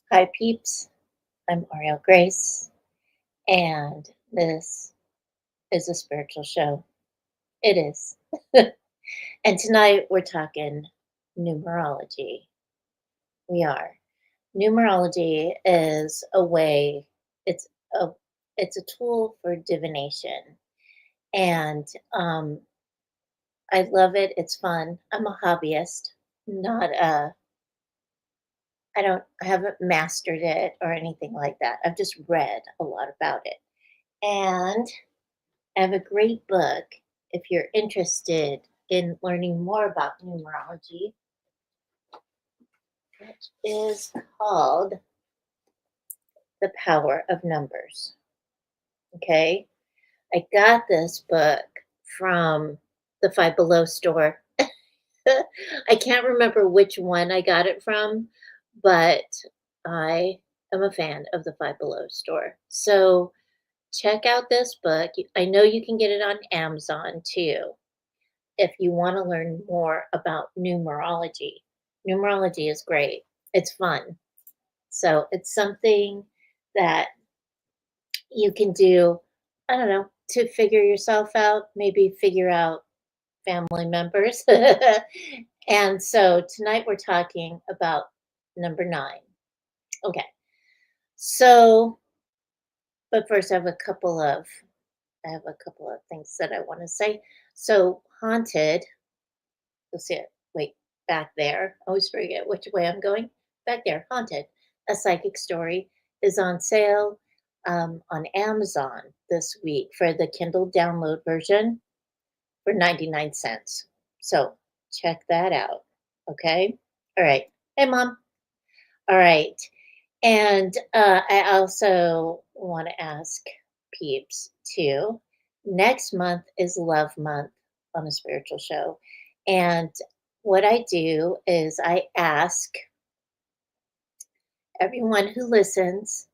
Hi, peeps. I'm Auriel Grace, and this is a spiritual show. It is. And tonight we're talking numerology. We are. Numerology is a way, it's a it's a tool for divination. And I love it. It's fun. I'm a hobbyist, not a I haven't mastered it or anything like that. I've just read a lot about it. And I have a great book if you're interested in learning more about numerology, which is called The Power of Numbers. Okay. I got this book from the Five Below store. I can't remember which one I got it from, but I am a fan of the Five Below store. So check out this book. I know you can get it on Amazon too if you want to learn more about numerology. Numerology is great. It's fun. So it's something that you can do, I don't know, to figure yourself out, maybe figure out family members. And so tonight we're talking about number 9. Okay. So, but first I have a couple of things that I want to say. So, haunted, you'll see it. Wait, back there. I always forget which way I'm going. Back there, haunted. A psychic story is on sale on Amazon this week for the Kindle download version for 99 cents. So check that out. Okay. All right. Hey, Mom. All right. And I also want to ask peeps too. Next month is Love Month on a spiritual show. And what I do is I ask everyone who listens,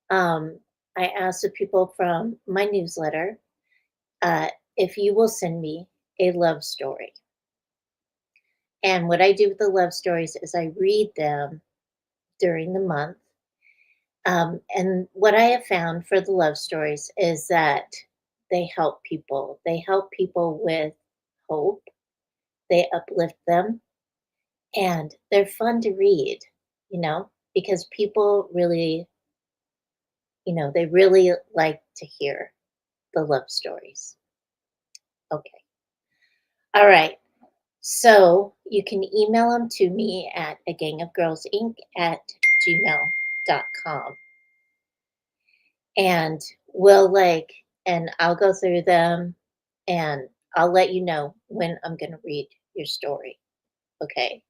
um, I ask the people from my newsletter uh, if you will send me a love story. And what I do with the love stories is I read them during the month. And what I have found for the love stories is that they help people. They help people with hope, they uplift them, and they're fun to read, because people really, they really like to hear the love stories. Okay. All right. So you can email them to me at a gang of girls inc at gmail.com. And we'll and I'll go through them and I'll let you know when I'm going to read your story. Okay.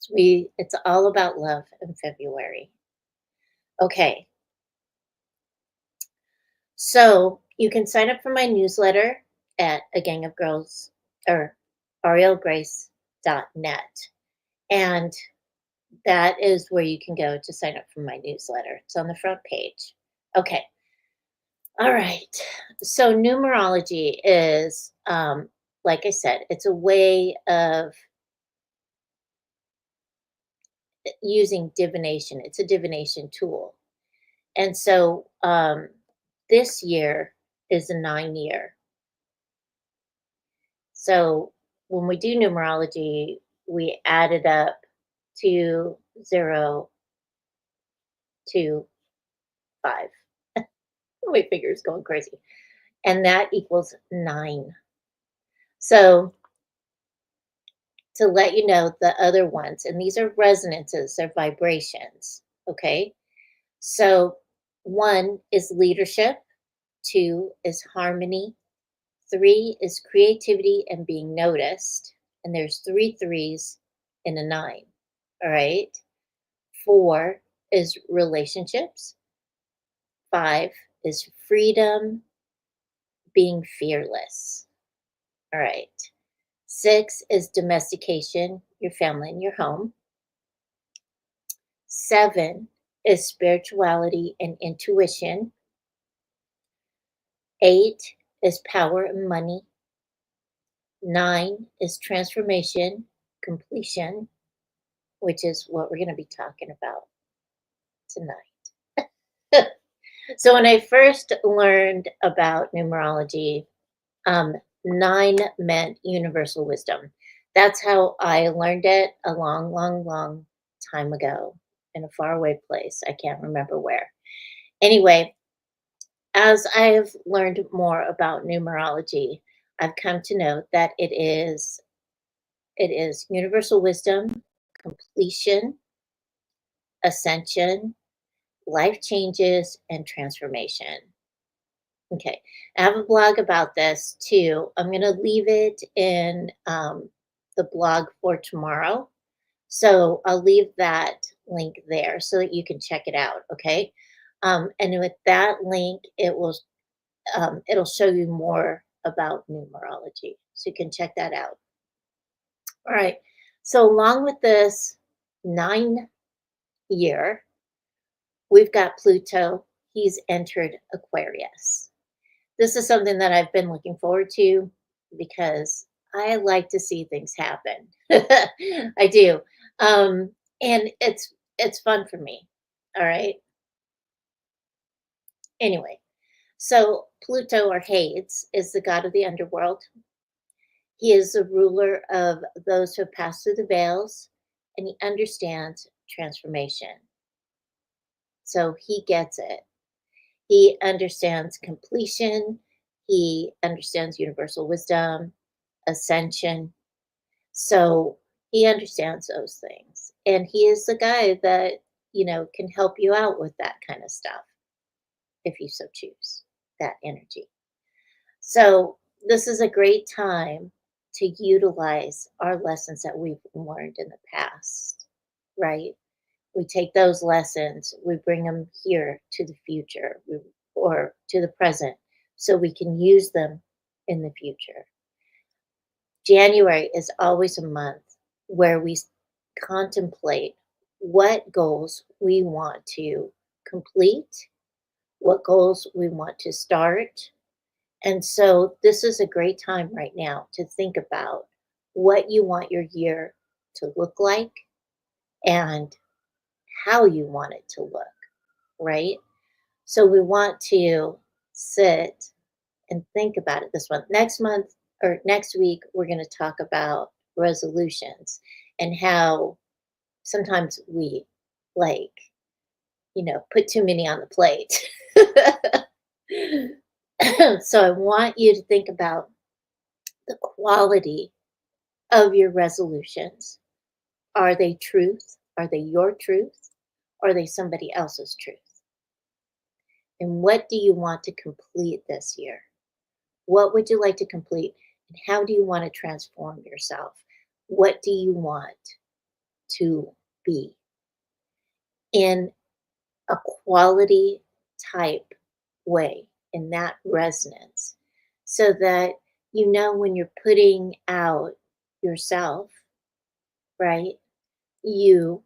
It's all about love in February. Okay. So you can sign up for my newsletter at a gang of girls or aurielgrace.net. And that is where you can go to sign up for my newsletter. It's on the front page. Okay. All right. So numerology is, like I said, it's a way of using divination. It's a divination tool. And so this year is a 9 year. So when we do numerology, we add it up to 0 to 5. My finger's going crazy. And that equals 9. So to let you know the other ones, and these are resonances, they're vibrations. Okay. So 1 is leadership, 2 is harmony, 3 is creativity and being noticed. And there's 3 threes in a 9. All right. 4 is relationships, 5 is freedom, being fearless. All right. 6 is domestication, your family and your home. 7 is spirituality and intuition. 8 is power and money. 9 is transformation, completion. which is what we're going to be talking about tonight. So, when I first learned about numerology, um, 9 meant universal wisdom. That's how I learned it a long, long, long time ago in a faraway place. I can't remember where. Anyway, as I've learned more about numerology, I've come to know that it is universal wisdom, completion, ascension, life changes, and transformation. Okay. I have a blog about this too. I'm going to leave it in the blog for tomorrow. So I'll leave that link there so that you can check it out. Okay. And with that link, it'll show you more about numerology. So you can check that out. All right. So along with this 9 year, we've got Pluto. He's entered Aquarius. This is something that I've been looking forward to because I like to see things happen. I do. And it's fun for me. All right. Anyway, so Pluto or Hades is the god of the underworld. He is the ruler of those who have passed through the veils, and he understands transformation. So he gets it. He understands completion. He understands universal wisdom, ascension. So he understands those things. And he is the guy that, can help you out with that kind of stuff if you so choose that energy. So this is a great time to utilize our lessons that we've learned in the past, right? We take those lessons, we bring them here to the future or to the present so we can use them in the future. January is always a month where we contemplate what goals we want to complete, what goals we want to start. And so this is a great time right now to think about what you want your year to look like and how you want it to look, right? So we want to sit and think about it this month. Next month or next week, we're going to talk about resolutions and how sometimes we like, put too many on the plate. So I want you to think about the quality of your resolutions. Are they truth? Are they your truth? Or are they somebody else's truth? And what do you want to complete this year? What would you like to complete? And how do you want to transform yourself? What do you want to be in a quality type way, in that resonance, so that when you're putting out yourself, right, you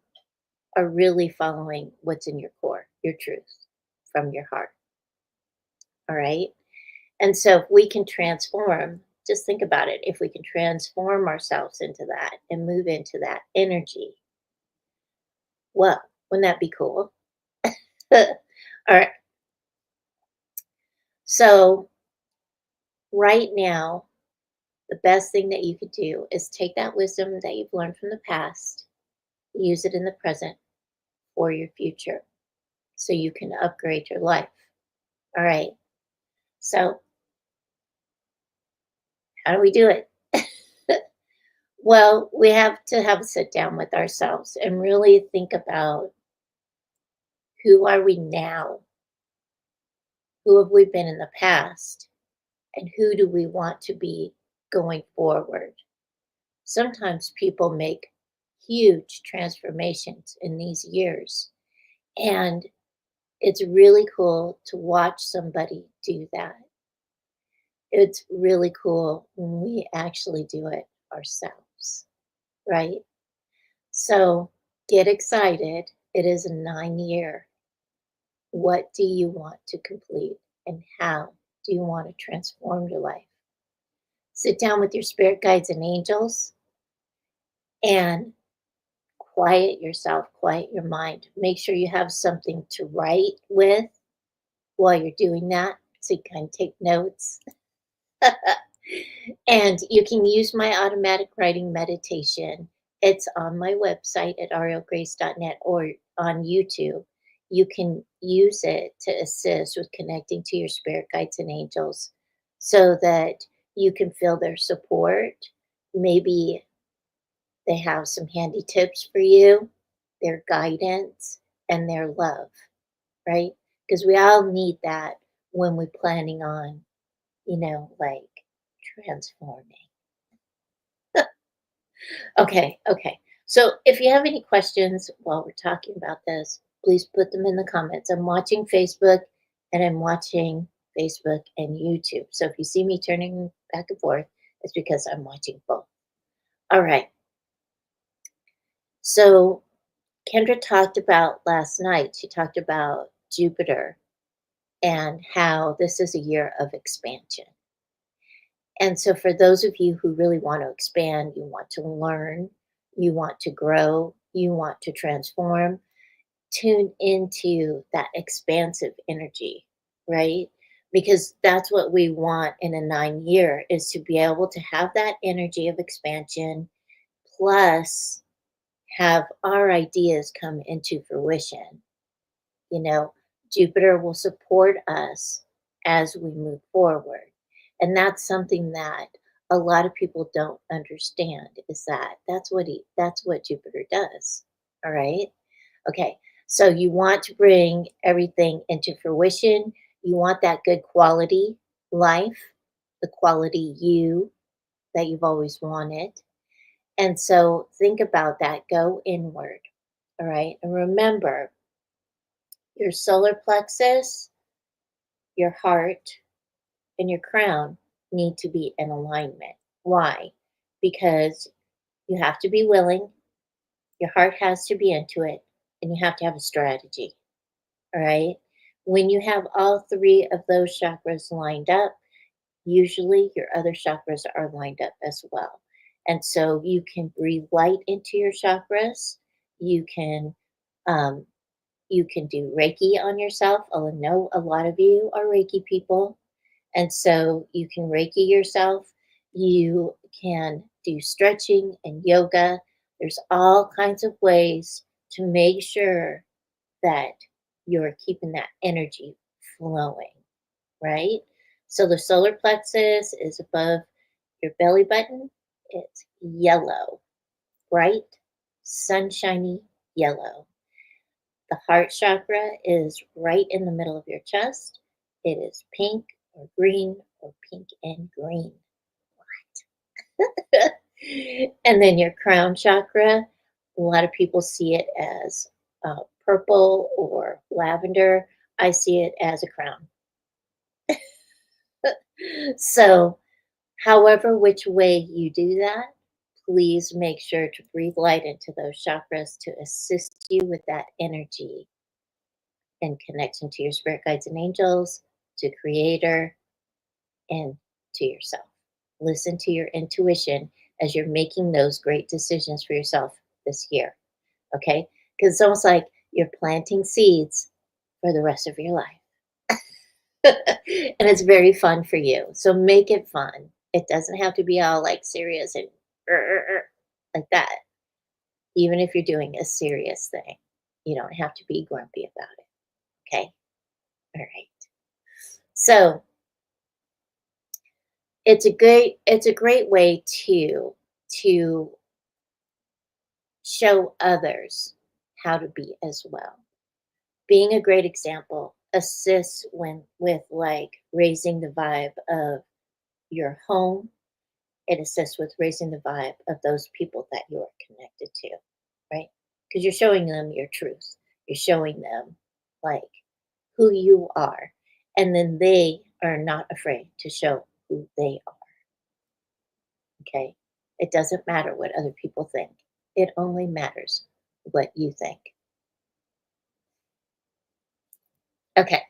are really following what's in your core, your truth from your heart. All right. And so if we can transform, just think about it. If we can transform ourselves into that and move into that energy, well, wouldn't that be cool? All right. So right now, the best thing that you could do is take that wisdom that you've learned from the past, use it in the present for your future so you can upgrade your life. All right. So how do we do it? Well, we have to have a sit down with ourselves and really think about, who are we now? Who have we been in the past? And who do we want to be going forward? Sometimes people make huge transformations in these years. And it's really cool to watch somebody do that. It's really cool when we actually do it ourselves, right? So get excited. It is a 9 year. What do you want to complete? And how do you want to transform your life? Sit down with your spirit guides and angels and quiet yourself, quiet your mind. Make sure you have something to write with while you're doing that so you can take notes. And you can use my automatic writing meditation. It's on my website at aurielgrace.net or on YouTube. You can use it to assist with connecting to your spirit guides and angels so that you can feel their support. Maybe they have some handy tips for you, their guidance, and their love, right? Because we all need that when we're planning on, like transforming. Okay. So if you have any questions while we're talking about this, please put them in the comments. I'm watching Facebook and I'm watching Facebook and YouTube. So if you see me turning back and forth, it's because I'm watching both. All right. So Kendra talked about last night, she talked about Jupiter and how this is a year of expansion. And so, for those of you who really want to expand, you want to learn, you want to grow, you want to transform, tune into that expansive energy, right? Because that's what we want in a 9 year is to be able to have that energy of expansion, plus have our ideas come into fruition. You know, Jupiter will support us as we move forward. And that's something that a lot of people don't understand is that that's what Jupiter does. All right? Okay. So you want to bring everything into fruition. You want that good quality life, the quality you that you've always wanted. And so think about that. Go inward. All right. And remember, your solar plexus, your heart, and your crown need to be in alignment. Why? Because you have to be willing, your heart has to be into it, and you have to have a strategy. All right. When you have all three of those chakras lined up, usually your other chakras are lined up as well. And so you can breathe light into your chakras. You can um, You can do Reiki on yourself. I know a lot of you are Reiki people. And so you can Reiki yourself. You can do stretching and yoga. There's all kinds of ways to make sure that you're keeping that energy flowing, right? So the solar plexus is above your belly button. It's yellow, bright, sunshiny yellow. The heart chakra is right in the middle of your chest. It is pink or green or pink and green. And then your crown chakra, a lot of people see it as purple or lavender. I see it as a crown. So, however, which way you do that, please make sure to breathe light into those chakras to assist you with that energy and connection to your spirit guides and angels, to creator, and to yourself. Listen to your intuition as you're making those great decisions for yourself this year. Okay? Because it's almost like you're planting seeds for the rest of your life. And it's very fun for you. So make it fun. It doesn't have to be all like serious and like that. Even if you're doing a serious thing, you don't have to be grumpy about it. Okay? All right. So it's a great way to show others how to be as well. Being a great example assists when with like raising the vibe of your home. It assists with raising the vibe of those people that you're connected to, right? Because you're showing them your truth. You're showing them like who you are. And then they are not afraid to show who they are. Okay. It doesn't matter what other people think. It only matters what you think. Okay.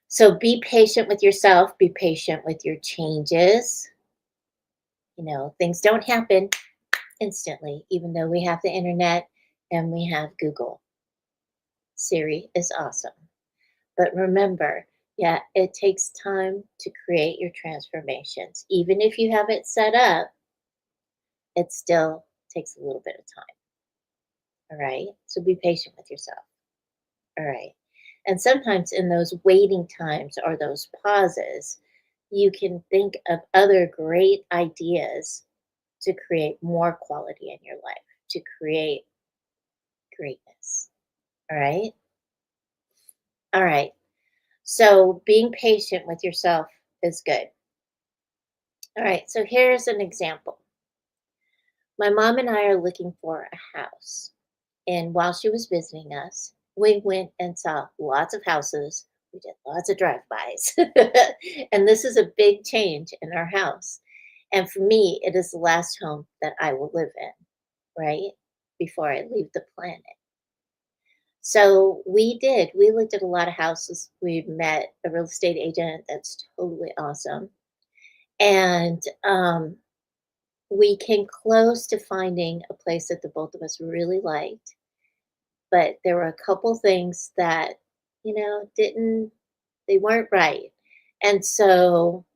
So be patient with yourself, be patient with your changes. Things don't happen instantly, even though we have the internet and we have Google. Siri is awesome. But remember, yeah, it takes time to create your transformations. Even if you have it set up, it still takes a little bit of time. All right. So be patient with yourself. All right. And sometimes in those waiting times or those pauses, you can think of other great ideas to create more quality in your life, to create greatness. All right. All right. So being patient with yourself is good. All right. So here's an example. My mom and I are looking for a house. And while she was visiting us, we went and saw lots of houses. We did lots of drive-bys. And this is a big change in our house. And for me, it is the last home that I will live in, right? Before I leave the planet. So we did. We looked at a lot of houses. We met a real estate agent that's totally awesome. And we came close to finding a place that the both of us really liked. But there were a couple things that, didn't they weren't right. And so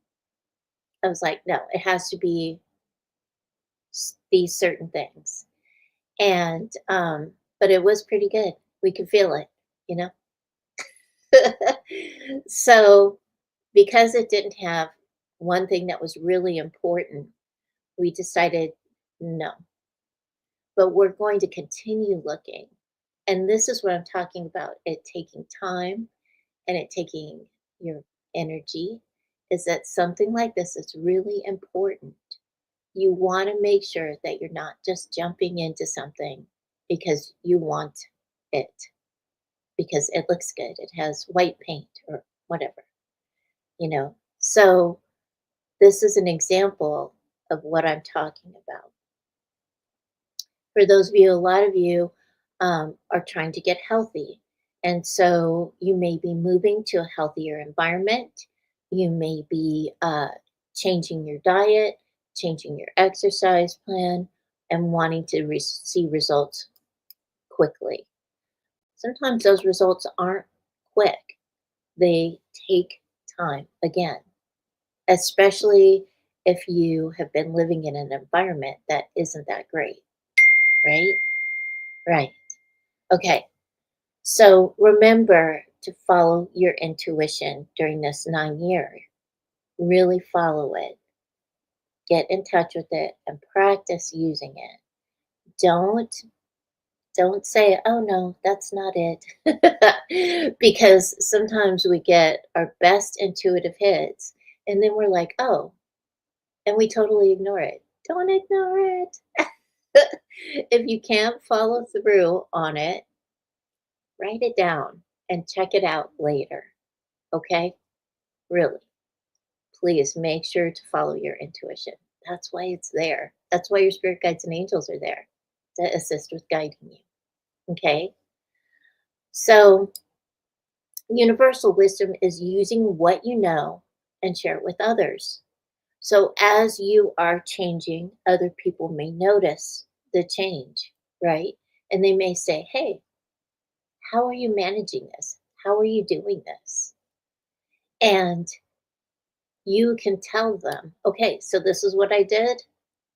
I was like, no, it has to be these certain things. And but it was pretty good. We could feel it, you know. So because it didn't have one thing that was really important, we decided no. But we're going to continue looking. And this is what I'm talking about, it taking time and it taking your energy, is that something like this is really important. You want to make sure that you're not just jumping into something because you want it, because it looks good, it has white paint or whatever. So this is an example of what I'm talking about. For those of you, a lot of you are trying to get healthy. And so you may be moving to a healthier environment. You may be changing your diet, changing your exercise plan, and wanting to see results quickly. Sometimes those results aren't quick, they take time again, especially if you have been living in an environment that isn't that great, right? Right. Okay. So remember to follow your intuition during this 9 year. Really follow it. Get in touch with it and practice using it. Don't don't say, "Oh no, that's not it." Because sometimes we get our best intuitive hits and then we're like, "Oh," and we totally ignore it. Don't ignore it. If you can't follow through on it, write it down and check it out later. Okay? Really. Please make sure to follow your intuition. That's why it's there. That's why your spirit guides and angels are there to assist with guiding you. Okay? So, universal wisdom is using what you know and share it with others. So, as you are changing, other people may notice the change, right? And they may say, "Hey, how are you managing this? How are you doing this?" And you can tell them, "Okay, so this is what I did.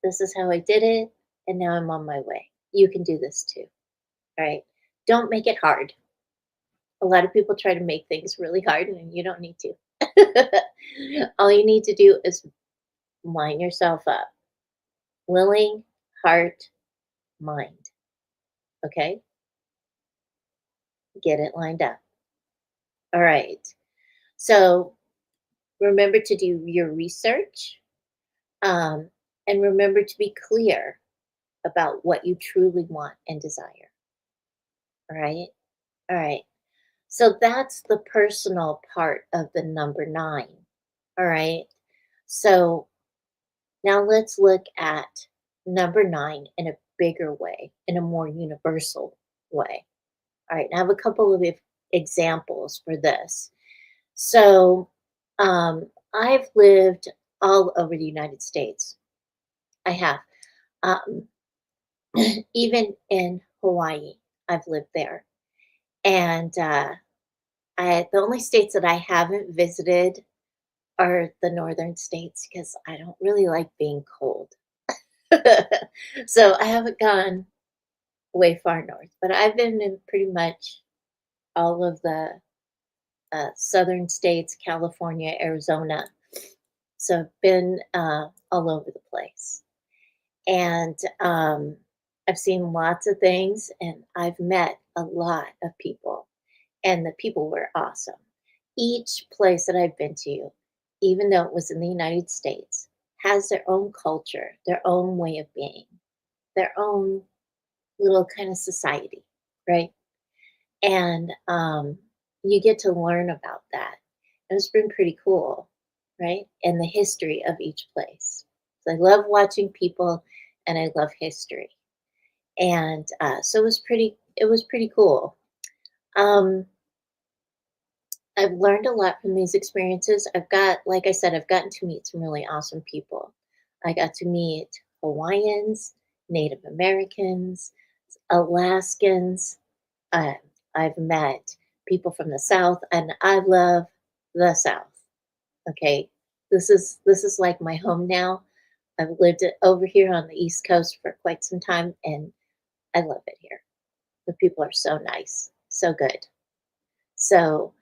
This is how I did it. And now I'm on my way. You can do this too." Right? Don't make it hard. A lot of people try to make things really hard, and you don't need to. All you need to do is line yourself up. Willing, heart, mind. Okay? Get it lined up. All right. So remember to do your research, um, and remember to be clear about what you truly want and desire. All right. All right. So that's the personal part of the number nine. All right. So now let's look at number nine in a bigger way, in a more universal way. All right. Now I have a couple of examples for this. So I've lived all over the United States. I have. Um, Even in Hawaii. I've lived there. And the only states that I haven't visited are the northern states because I don't really like being cold. So I haven't gone way far north, but I've been in pretty much all of the southern states, California, Arizona. So I've been all over the place. And I've seen lots of things and I've met a lot of people, and the people were awesome. Each place that I've been to, even though it was in the United States, has their own culture, their own way of being, their own little kind of society, right? And you get to learn about that. And it's been pretty cool, right? And the history of each place. So I love watching people and I love history. And so it was pretty cool. Um, I've learned a lot from these experiences. Like I said, I've gotten to meet some really awesome people. I got to meet Hawaiians, Native Americans, Alaskans. Uh, I've met people from the South, and I love the South. Okay, this is like my home now. I've lived over here on the East Coast for quite some time, and I love it here. The people are so nice, so good. So,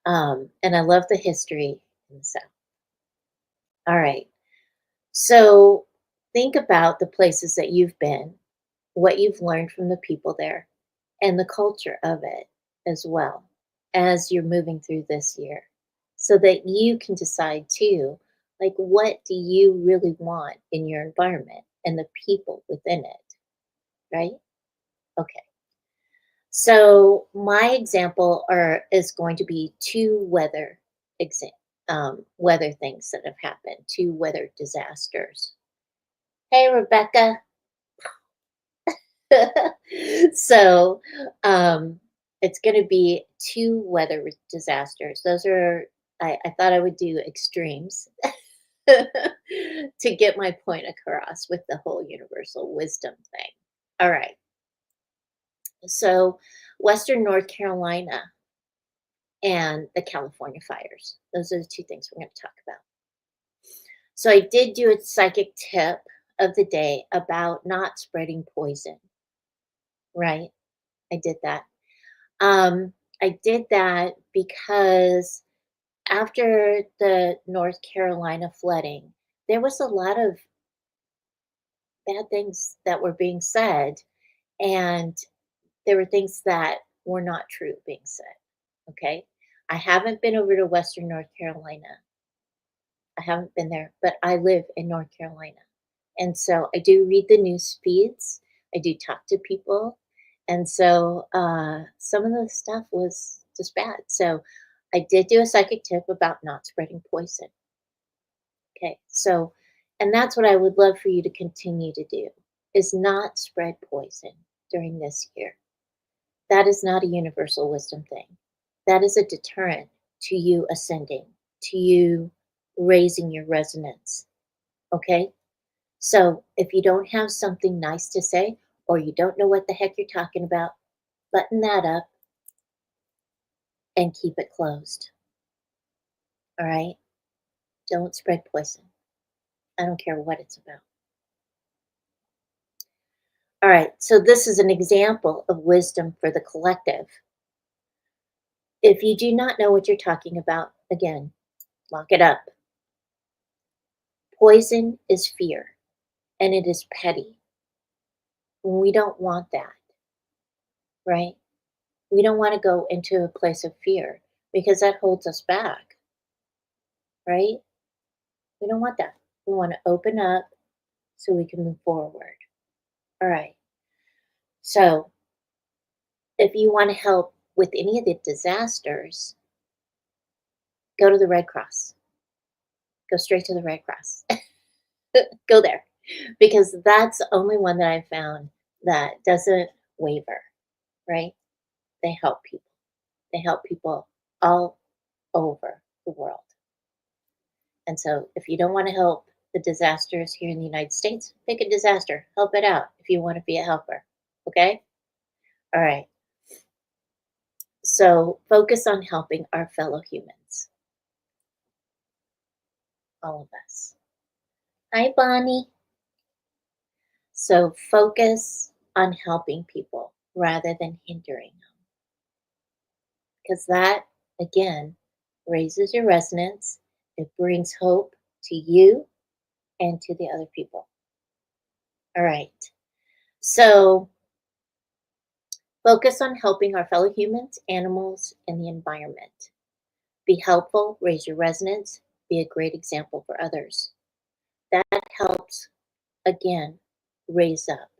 and I love the history in the South. All right. So think about the places that you've been, what you've learned from the people there, and the culture of it as well as you're moving through this year so that you can decide too, like, what do you really want in your environment and the people within it, right? Okay. So my example is going to be two weather things that have happened, two weather disasters. Hey, Rebecca. So it's going to be two weather disasters. Those are, I thought I would do extremes to get my point across with the whole universal wisdom thing. All right. So, Western North Carolina and the California fires. Those are the two things we're going to talk about. So, I did do a psychic tip of the day about not spreading poison, right? I did that. I did that because after the North Carolina flooding, there was a lot of bad things that were being said, and there were things that were not true being said. Okay. I haven't been over to Western North Carolina. I haven't been there, but I live in North Carolina. And so I do read the news feeds, I do talk to people. And so some of the stuff was just bad. So I did do a psychic tip about not spreading poison. Okay. So, and that's what I would love for you to continue to do is not spread poison during this year. That is not a universal wisdom thing. That is a deterrent to you ascending, to you raising your resonance. Okay? So if you don't have something nice to say, or you don't know what the heck you're talking about, button that up and keep it closed. All right? Don't spread poison. I don't care what it's about. All right, so this is an example of wisdom for the collective. If you do not know what you're talking about, again, lock it up. Poison is fear, and it is petty. We don't want that, right? We don't want to go into a place of fear because that holds us back, right? We don't want that. We want to open up so we can move forward. All right. So, if you want to help with any of the disasters, go to the Red Cross. Go straight to the Red Cross. Go there because that's the only one that I found that doesn't waver, right? They help people. They help people all over the world. And so if you don't want to help the disasters here in the United States, pick a disaster, help it out if you want to be a helper. Okay? All right. So focus on helping our fellow humans, all of us. Hi, Bonnie. So focus on helping people rather than hindering them. Because that, again, raises your resonance. It brings hope to you and to the other people. All right. So focus on helping our fellow humans, animals, and the environment. Be helpful, raise your resonance, be a great example for others. That helps, again, raise up.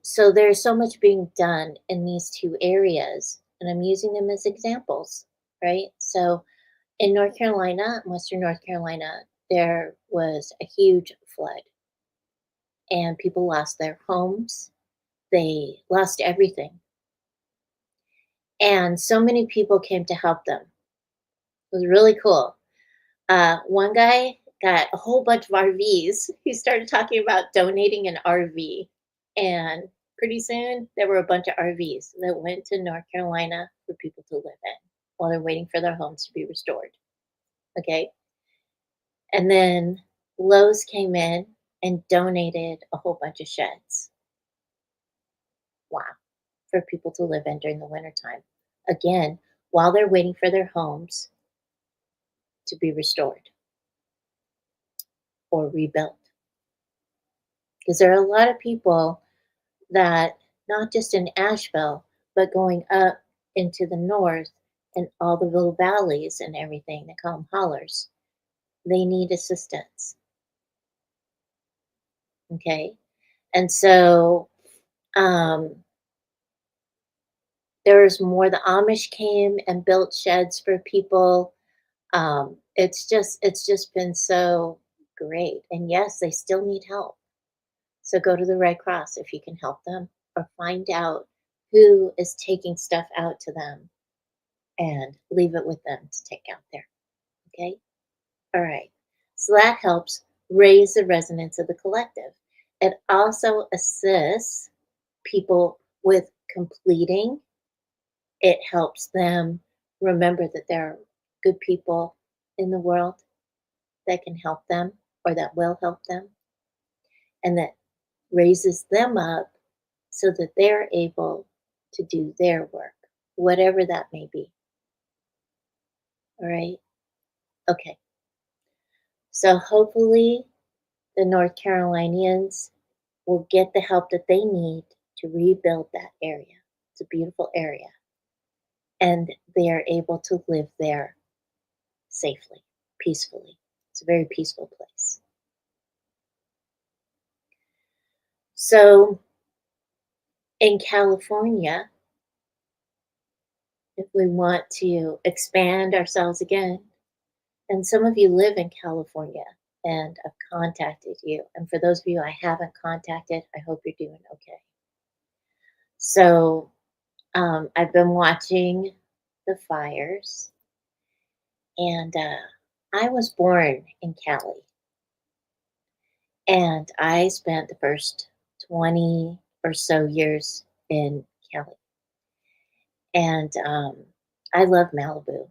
So there's so much being done in these two areas, and I'm using them as examples, right? So in North Carolina, Western North Carolina, there was a huge flood, and people lost their homes. They lost everything. And so many people came to help them. It was really cool. One guy got a whole bunch of RVs. He started talking about donating an RV. And pretty soon, there were a bunch of RVs that went to North Carolina for people to live in while they're waiting for their homes to be restored. Okay. And then Lowe's came in and donated a whole bunch of sheds. Wow. For people to live in during the wintertime. Again, while they're waiting for their homes to be restored or rebuilt. Because there are a lot of people that, not just in Asheville, but going up into the north and all the little valleys and everything, they call them hollers, they need assistance. Okay. And so there's more. The Amish came and built sheds for people. It's just been so great. And yes, they still need help. So go to the Red Cross if you can help them, or find out who is taking stuff out to them and leave it with them to take out there. Okay? All right. So that helps raise the resonance of the collective. It also assists people with completing. It helps them remember that there are good people in the world that can help them or that will help them, and that raises them up so that they're able to do their work, whatever that may be. All right. Okay. So hopefully the North Carolinians will get the help that they need to rebuild that area. It's a beautiful area. And they are able to live there safely, peacefully. It's a very peaceful place. So in California, if we want to expand ourselves again, and some of you live in California and I've contacted you. And for those of you I haven't contacted, I hope you're doing okay. So I've been watching the fires, and I was born in Cali. And I spent the first 20 or so years in Cali. And I love Malibu.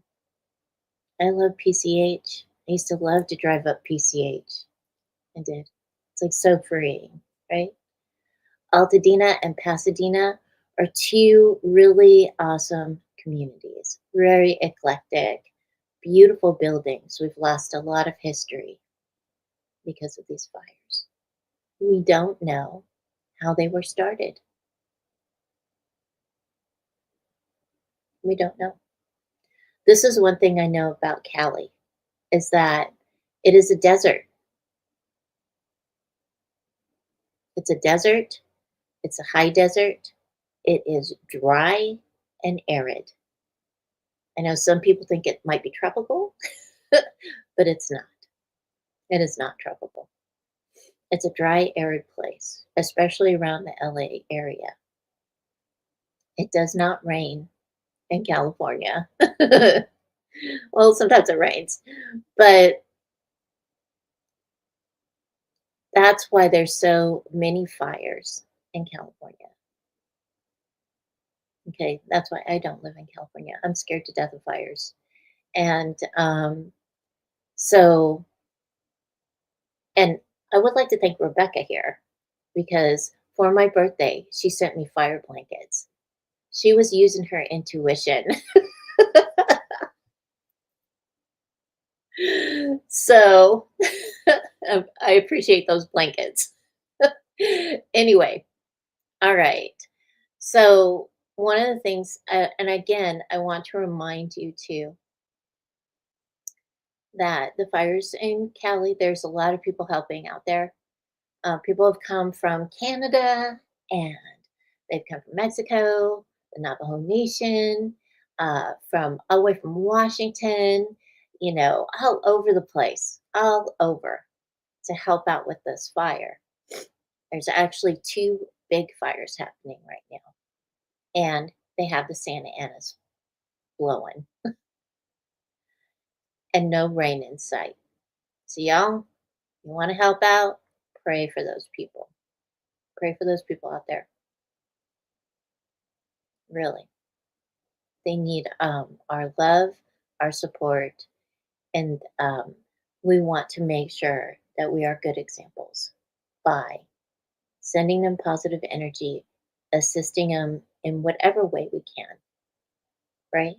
I love PCH. I used to love to drive up PCH. I did. It's like so freeing, right? Altadena and Pasadena are two really awesome communities, very eclectic, beautiful buildings. We've lost a lot of history because of these fires. We don't know how they were started. We don't know. This is one thing I know about Cali, is that it is a desert. It's a desert. It's a high desert. It is dry and arid. I know some people think it might be tropical, but it's not. It is not tropical. It's a dry, arid place, especially around the LA area. It does not rain in California. Well, sometimes it rains, but that's why there's so many fires in California. Okay, that's why I don't live in California. I'm scared to death of fires. And so, and I would like to thank Rebecca here because for my birthday, she sent me fire blankets. She was using her intuition. So I appreciate those blankets. Anyway, all right. So, one of the things, and again, I want to remind you too that the fires in Cali, there's a lot of people helping out there. People have come from Canada and they've come from Mexico, the Navajo Nation, from all the way from Washington, all over the place, all over to help out with this fire. There's actually two big fires happening right now, and they have the Santa Anas blowing and no rain in sight. So, y'all, you want to help out? Pray for those people. Pray for those people out there. Really. They need our love, our support, and we want to make sure that we are good examples by sending them positive energy, assisting them in whatever way we can, right?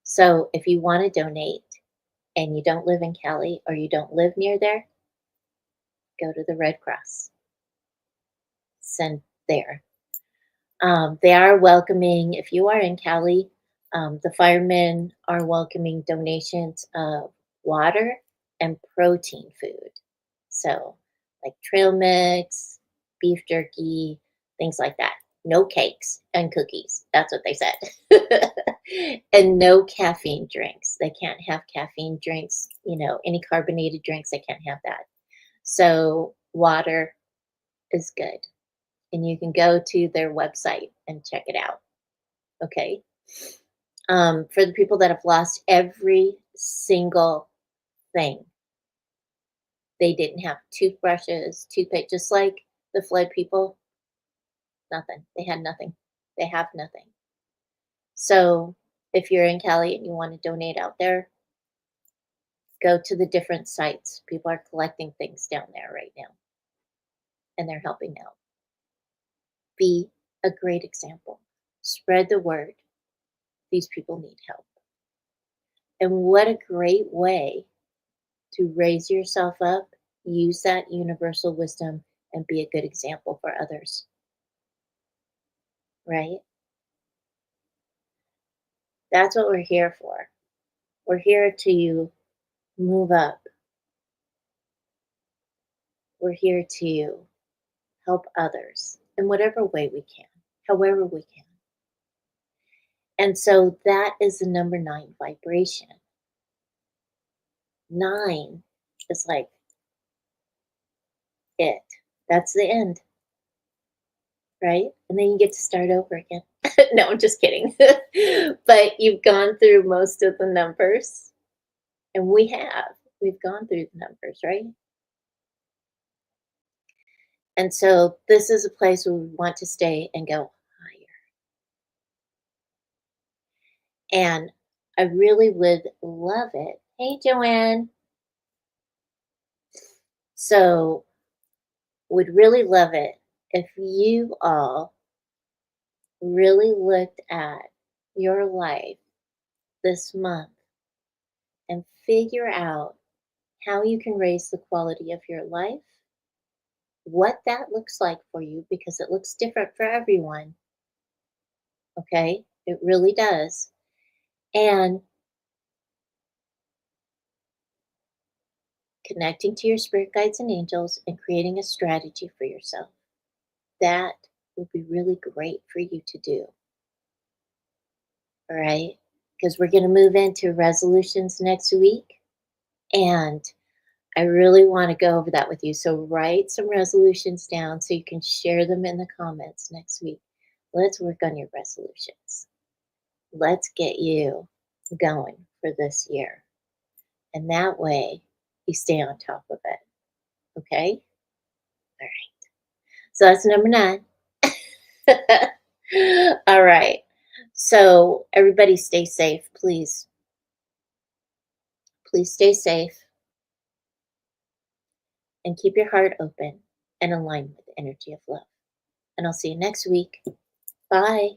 So if you want to donate and you don't live in Cali or you don't live near there, go to the Red Cross. Send there. They are welcoming, if you are in Cali, the firemen are welcoming donations of water and protein food. So, like trail mix, beef jerky, things like that. No cakes and cookies. That's what they said. And no caffeine drinks. They can't have caffeine drinks, any carbonated drinks, they can't have that. So, water is good, and you can go to their website and check it out. Okay. For the people that have lost every single thing, they didn't have toothbrushes, toothpaste, just like the flood people, nothing. They had nothing. They have nothing. So if you're in Cali and you want to donate out there, go to the different sites. People are collecting things down there right now and they're helping out. Be a great example. Spread the word. These people need help. And what a great way to raise yourself up, use that universal wisdom, and be a good example for others. Right? That's what we're here for. We're here to move up. We're here to help others in whatever way we can, however we can. And so that is the number 9 vibration. 9 is like it. That's the end, right? And then you get to start over again. No, I'm just kidding. But you've gone through most of the numbers, and we have. We've gone through the numbers, right? And so this is a place where we want to stay and go higher. And I really would love it. Hey, Joanne. So, would really love it if you all really looked at your life this month and figure out how you can raise the quality of your life, what that looks like for you, because it looks different for everyone. Okay? It really does. And connecting to your spirit guides and angels and creating a strategy for yourself. That would be really great for you to do. All right? Because we're going to move into resolutions next week. And I really want to go over that with you. So write some resolutions down so you can share them in the comments next week. Let's work on your resolutions. Let's get you going for this year. And that way you stay on top of it. Okay? All right. So that's number 9. All right. So, everybody stay safe, please. Please stay safe and keep your heart open and aligned with the energy of love. And I'll see you next week. Bye.